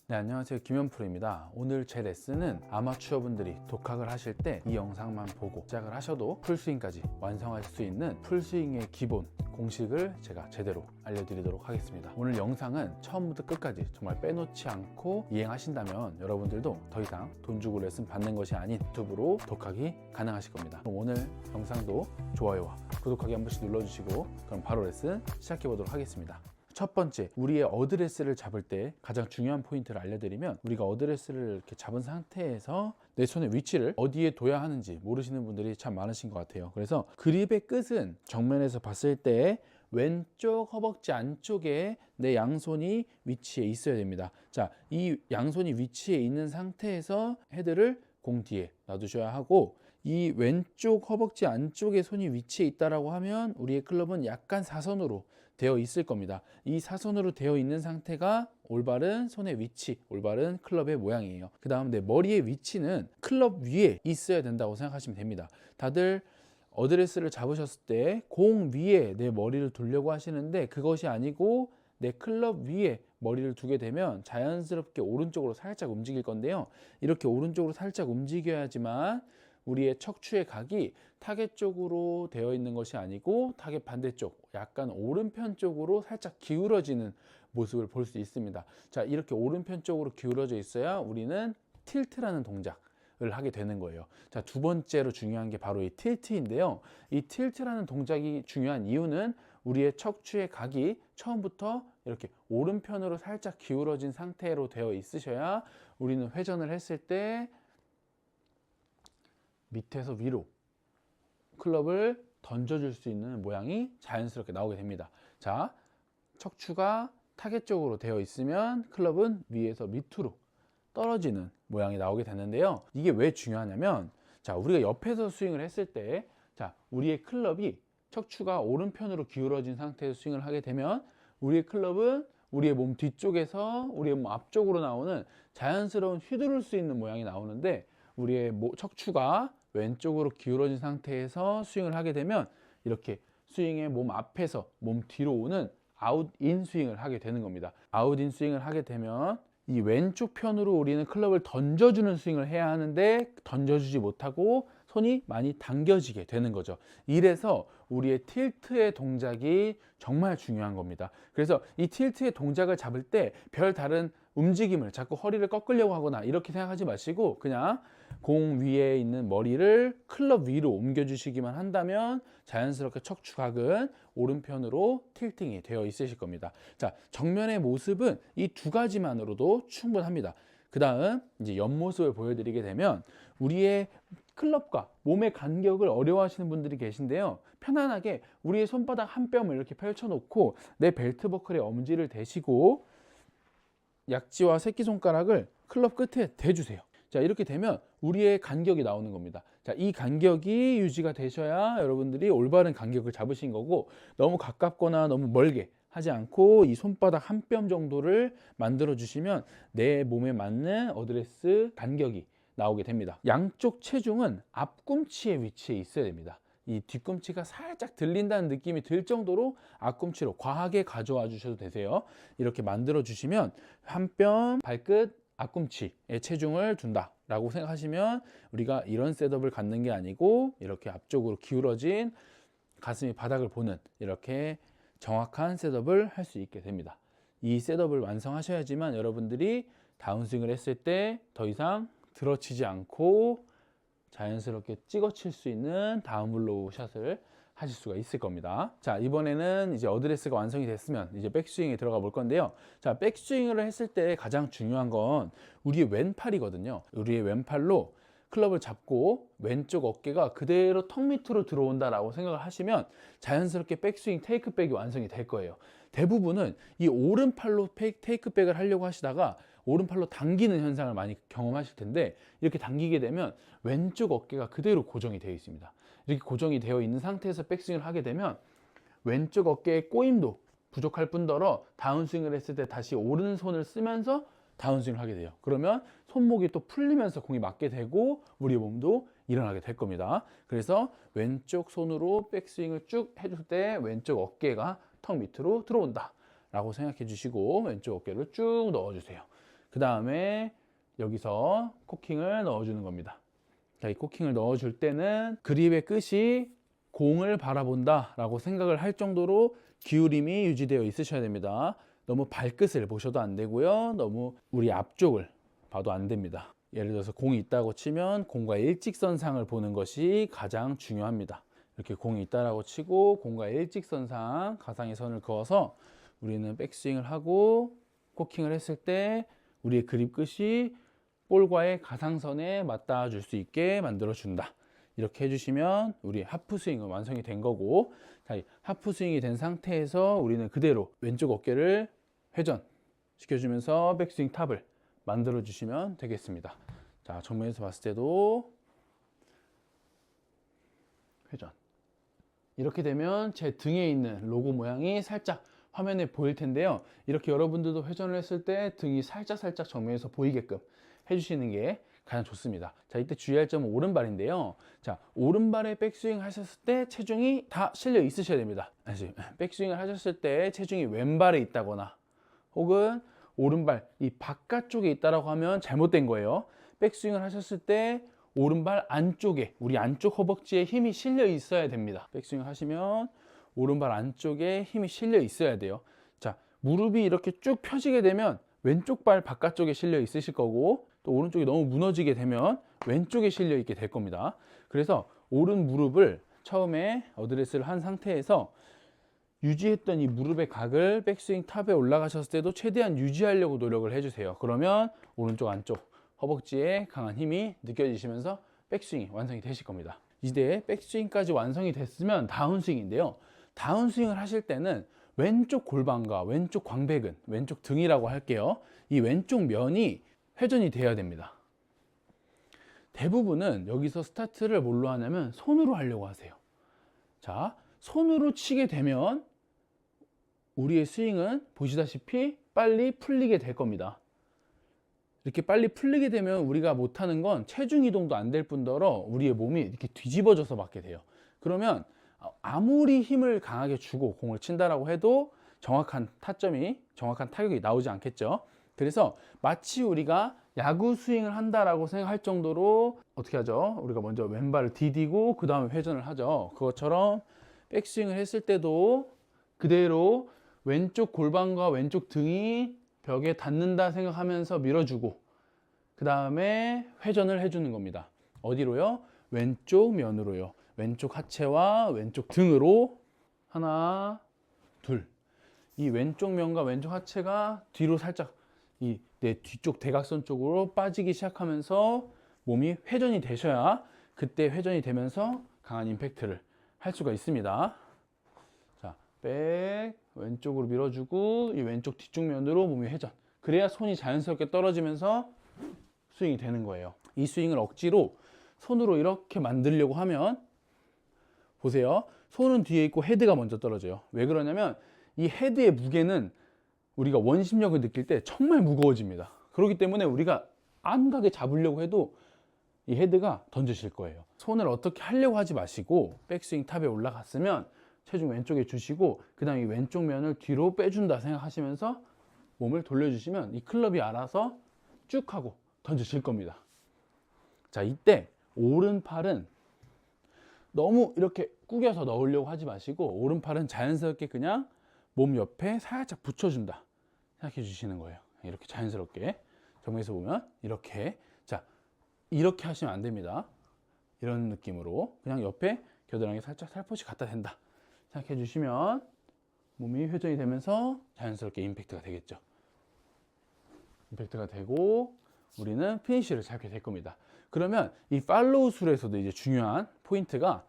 네, 안녕하세요. 김현프로입니다. 오늘 제 레슨은 아마추어분들이 독학을 하실 때 이 영상만 보고 시작을 하셔도 풀스윙까지 완성할 수 있는 풀스윙의 기본 공식을 제가 제대로 알려드리도록 하겠습니다. 오늘 영상은 처음부터 끝까지 정말 빼놓지 않고 이행하신다면 여러분들도 더 이상 돈 주고 레슨 받는 것이 아닌 유튜브로 독학이 가능하실 겁니다. 그럼 오늘 영상도 좋아요와 구독하기 한 번씩 눌러주시고 그럼 바로 레슨 시작해 보도록 하겠습니다. 첫 번째, 우리의 어드레스를 잡을 때 가장 중요한 포인트를 알려드리면, 우리가 어드레스를 이렇게 잡은 상태에서 내 손의 위치를 어디에 둬야 하는지 모르시는 분들이 참 많으신 것 같아요. 그래서 그립의 끝은 정면에서 봤을 때 왼쪽 허벅지 안쪽에 내 양손이 위치해 있어야 됩니다. 자, 이 양손이 위치해 있는 상태에서 헤드를 공 뒤에 놔두셔야 하고, 이 왼쪽 허벅지 안쪽에 손이 위치해 있다라고 하면 우리의 클럽은 약간 사선으로 되어 있을 겁니다. 이 사선으로 되어 있는 상태가 올바른 손의 위치, 올바른 클럽의 모양이에요. 그 다음 내 머리의 위치는 클럽 위에 있어야 된다고 생각하시면 됩니다. 다들 어드레스를 잡으셨을 때 공 위에 내 머리를 두려고 하시는데, 그것이 아니고 내 클럽 위에 머리를 두게 되면 자연스럽게 오른쪽으로 살짝 움직일 건데요. 이렇게 오른쪽으로 살짝 움직여야지만 우리의 척추의 각이 타겟 쪽으로 되어 있는 것이 아니고 타겟 반대쪽, 약간 오른편 쪽으로 살짝 기울어지는 모습을 볼 수 있습니다. 자, 이렇게 오른편 쪽으로 기울어져 있어야 우리는 틸트라는 동작을 하게 되는 거예요. 자, 두 번째로 중요한 게 바로 이 틸트인데요. 이 틸트라는 동작이 중요한 이유는 우리의 척추의 각이 처음부터 이렇게 오른편으로 살짝 기울어진 상태로 되어 있으셔야 우리는 회전을 했을 때 밑에서 위로 클럽을 던져줄 수 있는 모양이 자연스럽게 나오게 됩니다. 자, 척추가 타겟 쪽으로 되어 있으면 클럽은 위에서 밑으로 떨어지는 모양이 나오게 되는데요. 이게 왜 중요하냐면, 자, 우리가 옆에서 스윙을 했을 때, 자, 우리의 클럽이 척추가 오른편으로 기울어진 상태에서 스윙을 하게 되면 우리의 클럽은 우리의 몸 뒤쪽에서 우리의 몸 앞쪽으로 나오는 자연스러운 휘두를 수 있는 모양이 나오는데, 우리의 척추가 왼쪽으로 기울어진 상태에서 스윙을 하게 되면 이렇게 스윙의 몸 앞에서 몸 뒤로 오는 아웃인 스윙을 하게 되는 겁니다. 아웃인 스윙을 하게 되면 이 왼쪽 편으로 우리는 클럽을 던져주는 스윙을 해야 하는데 던져주지 못하고 손이 많이 당겨지게 되는 거죠. 이래서 우리의 틸트의 동작이 정말 중요한 겁니다. 그래서 이 틸트의 동작을 잡을 때 별 다른 움직임을, 자꾸 허리를 꺾으려고 하거나 이렇게 생각하지 마시고 그냥 공 위에 있는 머리를 클럽 위로 옮겨주시기만 한다면 자연스럽게 척추각은 오른편으로 틸팅이 되어 있으실 겁니다. 자, 정면의 모습은 이 두 가지만으로도 충분합니다. 그 다음 이제 옆모습을 보여드리게 되면, 우리의 클럽과 몸의 간격을 어려워하시는 분들이 계신데요. 편안하게 우리의 손바닥 한 뼘을 이렇게 펼쳐놓고 내 벨트 버클에 엄지를 대시고 약지와 새끼손가락을 클럽 끝에 대주세요. 자, 이렇게 되면 우리의 간격이 나오는 겁니다. 자, 이 간격이 유지가 되셔야 여러분들이 올바른 간격을 잡으신 거고, 너무 가깝거나 너무 멀게 하지 않고 이 손바닥 한 뼘 정도를 만들어 주시면 내 몸에 맞는 어드레스 간격이 나오게 됩니다. 양쪽 체중은 앞꿈치에 위치해 있어야 됩니다. 이 뒤꿈치가 살짝 들린다는 느낌이 들 정도로 앞꿈치로 과하게 가져와 주셔도 되세요. 이렇게 만들어 주시면 한 뼘 발끝 앞꿈치에 체중을 둔다 라고 생각하시면, 우리가 이런 셋업을 갖는 게 아니고 이렇게 앞쪽으로 기울어진 가슴이 바닥을 보는 이렇게 정확한 셋업을 할 수 있게 됩니다. 이 셋업을 완성하셔야지만 여러분들이 다운스윙을 했을 때 더 이상 들어치지 않고 자연스럽게 찍어칠 수 있는 다운블로우 샷을 하실 수가 있을 겁니다. 자, 이번에는 이제 어드레스가 완성이 됐으면 이제 백스윙에 들어가 볼 건데요. 자, 백스윙을 했을 때 가장 중요한 건 우리의 왼팔이거든요. 우리의 왼팔로 클럽을 잡고 왼쪽 어깨가 그대로 턱 밑으로 들어온다라고 생각을 하시면 자연스럽게 백스윙 테이크백이 완성이 될 거예요. 대부분은 이 오른팔로 테이크백을 하려고 하시다가 오른팔로 당기는 현상을 많이 경험하실 텐데, 이렇게 당기게 되면 왼쪽 어깨가 그대로 고정이 되어 있습니다. 이렇게 고정이 되어 있는 상태에서 백스윙을 하게 되면 왼쪽 어깨의 꼬임도 부족할 뿐더러 다운스윙을 했을 때 다시 오른손을 쓰면서 다운스윙을 하게 돼요. 그러면 손목이 또 풀리면서 공이 맞게 되고 우리 몸도 일어나게 될 겁니다. 그래서 왼쪽 손으로 백스윙을 쭉 해줄 때 왼쪽 어깨가 턱 밑으로 들어온다 라고 생각해 주시고 왼쪽 어깨를 쭉 넣어 주세요. 그 다음에 여기서 코킹을 넣어주는 겁니다. 자, 이 코킹을 넣어줄 때는 그립의 끝이 공을 바라본다 라고 생각을 할 정도로 기울임이 유지되어 있으셔야 됩니다. 너무 발끝을 보셔도 안 되고요. 너무 우리 앞쪽을 봐도 안 됩니다. 예를 들어서 공이 있다고 치면 공과 일직선상을 보는 것이 가장 중요합니다. 이렇게 공이 있다라고 치고 공과 일직선상 가상의 선을 그어서 우리는 백스윙을 하고 코킹을 했을 때 우리의 그립 끝이 볼과의 가상선에 맞닿아 줄 수 있게 만들어 준다. 이렇게 해주시면 우리 하프 스윙은 완성이 된 거고, 자, 이 하프 스윙이 된 상태에서 우리는 그대로 왼쪽 어깨를 회전 시켜주면서 백스윙 탑을 만들어 주시면 되겠습니다. 자, 정면에서 봤을 때도 회전. 이렇게 되면 제 등에 있는 로고 모양이 살짝 화면에 보일 텐데요. 이렇게 여러분들도 회전을 했을 때 등이 살짝 정면에서 보이게끔 해주시는 게 가장 좋습니다. 자, 이때 주의할 점은 오른발인데요. 자, 오른발에 백스윙 하셨을 때 체중이 다 실려 있으셔야 됩니다. 백스윙을 하셨을 때 체중이 왼발에 있다거나 혹은 오른발 이 바깥쪽에 있다라고 하면 잘못된 거예요. 백스윙을 하셨을 때 오른발 안쪽에, 우리 안쪽 허벅지에 힘이 실려 있어야 됩니다. 백스윙을 하시면 오른발 안쪽에 힘이 실려 있어야 돼요. 자, 무릎이 이렇게 쭉 펴지게 되면 왼쪽 발 바깥쪽에 실려 있으실 거고, 또 오른쪽이 너무 무너지게 되면 왼쪽에 실려 있게 될 겁니다. 그래서 오른 무릎을 처음에 어드레스를 한 상태에서 유지했던 이 무릎의 각을 백스윙 탑에 올라가셨을 때도 최대한 유지하려고 노력을 해주세요. 그러면 오른쪽 안쪽 허벅지에 강한 힘이 느껴지시면서 백스윙이 완성이 되실 겁니다. 이제 백스윙까지 완성이 됐으면 다운스윙인데요. 다운스윙을 하실 때는 왼쪽 골반과 왼쪽 광배근, 왼쪽 등이라고 할게요. 이 왼쪽 면이 회전이 돼야 됩니다. 대부분은 여기서 스타트를 뭘로 하냐면 손으로 하려고 하세요. 자, 손으로 치게 되면 우리의 스윙은 보시다시피 빨리 풀리게 될 겁니다. 이렇게 빨리 풀리게 되면 우리가 못하는 건 체중 이동도 안 될 뿐더러 우리의 몸이 이렇게 뒤집어져서 맞게 돼요. 그러면 아무리 힘을 강하게 주고 공을 친다라고 해도 정확한 타격이 나오지 않겠죠. 그래서 마치 우리가 야구 스윙을 한다라고 생각할 정도로 어떻게 하죠? 우리가 먼저 왼발을 디디고 그 다음에 회전을 하죠. 그것처럼 백스윙을 했을 때도 그대로 왼쪽 골반과 왼쪽 등이 벽에 닿는다 생각하면서 밀어주고 그 다음에 회전을 해주는 겁니다. 어디로요? 왼쪽 면으로요. 왼쪽 하체와 왼쪽 등으로 하나, 둘. 이 왼쪽 면과 왼쪽 하체가 뒤로 살짝 내 뒤쪽 대각선 쪽으로 빠지기 시작하면서 몸이 회전이 되셔야 그때 회전이 되면서 강한 임팩트를 할 수가 있습니다. 자, 백 왼쪽으로 밀어주고 이 왼쪽 뒤쪽 면으로 몸이 회전. 그래야 손이 자연스럽게 떨어지면서 스윙이 되는 거예요. 이 스윙을 억지로 손으로 이렇게 만들려고 하면 보세요. 손은 뒤에 있고 헤드가 먼저 떨어져요. 왜 그러냐면 이 헤드의 무게는 우리가 원심력을 느낄 때 정말 무거워집니다. 그렇기 때문에 우리가 안가게 잡으려고 해도 이 헤드가 던져질 거예요. 손을 어떻게 하려고 하지 마시고 백스윙 탑에 올라갔으면 체중 왼쪽에 주시고 그 다음에 이 왼쪽 면을 뒤로 빼준다 생각하시면서 몸을 돌려주시면 이 클럽이 알아서 쭉 하고 던져질 겁니다. 자, 이때 오른팔은 너무 이렇게 구겨서 넣으려고 하지 마시고 오른팔은 자연스럽게 그냥 몸 옆에 살짝 붙여준다 생각해 주시는 거예요. 이렇게 자연스럽게 정면에서 보면 이렇게, 자, 이렇게 하시면 안 됩니다. 이런 느낌으로 그냥 옆에 겨드랑이 살짝 살포시 갖다 댄다 생각해 주시면 몸이 회전이 되면서 자연스럽게 임팩트가 되겠죠. 임팩트가 되고 우리는 피니쉬를 잡게 될 겁니다. 그러면 이 팔로우 술에서도 이제 중요한 포인트가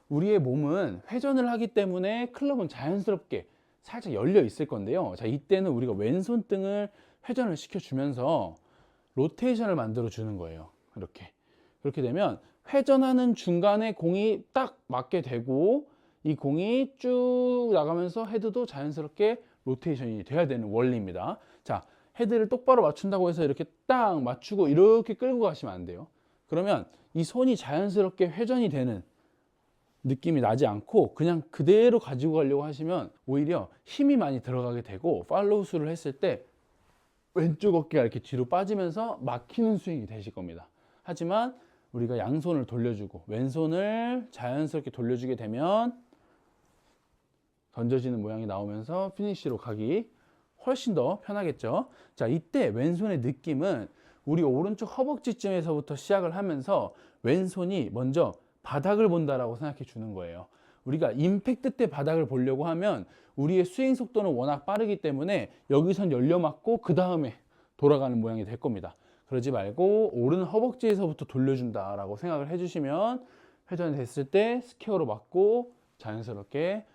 우리의 몸은 회전을 하기 때문에 클럽은 자연스럽게 살짝 열려 있을 건데요. 자, 이때는 우리가 왼손등을 회전을 시켜주면서 로테이션을 만들어 주는 거예요. 그렇게 되면 회전하는 중간에 공이 딱 맞게 되고 이 공이 쭉 나가면서 헤드도 자연스럽게 로테이션이 돼야 되는 원리입니다. 자, 헤드를 똑바로 맞춘다고 해서 이렇게 딱 맞추고 이렇게 끌고 가시면 안 돼요. 그러면 이 손이 자연스럽게 회전이 되는 느낌이 나지 않고 그냥 그대로 가지고 가려고 하시면 오히려 힘이 많이 들어가게 되고 팔로우 스루를 했을 때 왼쪽 어깨가 이렇게 뒤로 빠지면서 막히는 스윙이 되실 겁니다. 하지만 우리가 양손을 돌려주고 왼손을 자연스럽게 돌려주게 되면 던져지는 모양이 나오면서 피니쉬로 가기 훨씬 더 편하겠죠. 자, 이때 왼손의 느낌은 우리 오른쪽 허벅지쯤에서부터 시작을 하면서 왼손이 먼저 바닥을 본다라고 생각해 주는 거예요. 우리가 임팩트 때 바닥을 보려고 하면 우리의 스윙 속도는 워낙 빠르기 때문에 여기선 열려 맞고 그 다음에 돌아가는 모양이 될 겁니다. 그러지 말고 오른 허벅지에서부터 돌려준다라고 생각을 해주시면 회전이 됐을 때 스퀘어로 맞고 자연스럽게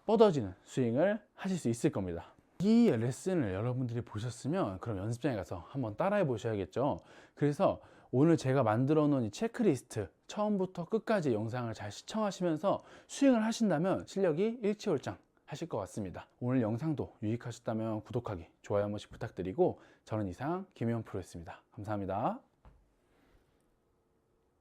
뻗어지는 스윙을 하실 수 있을 겁니다. 이 레슨을 여러분들이 보셨으면 그럼 연습장에 가서 한번 따라해 보셔야겠죠. 그래서 오늘 제가 만들어 놓은 이 체크리스트 처음부터 끝까지 영상을 잘 시청하시면서 스윙을 하신다면 실력이 일취월장 하실 것 같습니다. 오늘 영상도 유익하셨다면 구독하기, 좋아요 한 번씩 부탁드리고 저는 이상 김혜원 프로였습니다. 감사합니다.